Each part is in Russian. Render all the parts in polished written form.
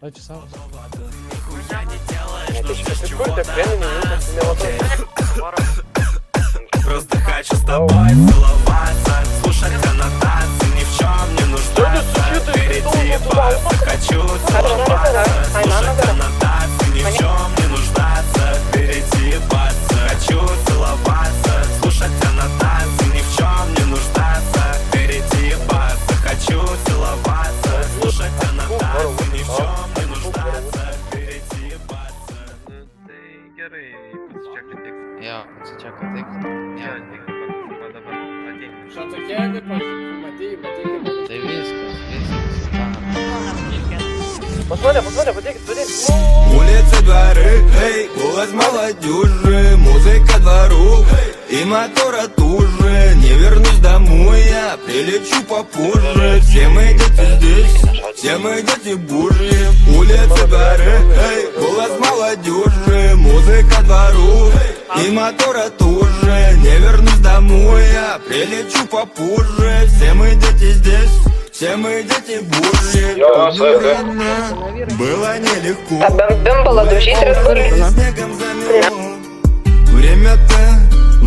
2 часа. Просто хочу с тобой целоваться, слушать аннотации, ни в чем не нуждаться. Впереди басы, хочу целоваться, слушать аннотации, ни в чем не нуждаться. Впереди басы, хочу целоваться, слушать аннотации, ни в чем не нуждаться. Впереди басы, хочу целоваться, слушать аннотации, ни в чем не нуждаться. Впереди басы. Я зачекав текст. Що таке, не пошли? Матій. Це вискас, Посмотри, смотри. Улицы, дворы, эй, голос молодежи, музыка двору, и мотора туже. Не вернусь домой, я прилечу попозже. Все мы дети здесь, все мы дети божьи. Улицы, дворы, эй, голос молодежи, музыка двору, и мотора туже. Не вернусь домой, я прилечу попозже. Все мы дети здесь, все мы дети божьи. Было нелегко. Бэм была душить, разгорелась. Снегом замело.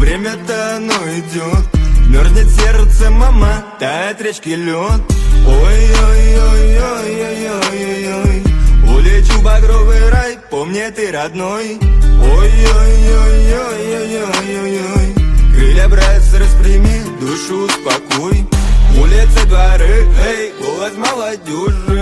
Время-то оно идет. Мерзнет сердце, мама, тает речки лед. Ой-ой-ой-ой-ой-ой-ой-ой. Улечу в багровый рай, помни ты родной. Ой-ой-ой-ой-ой-ой-ой. Крылья, братцы, распрями, душу успокой. Улицы, дворы, эй, голос молодежи,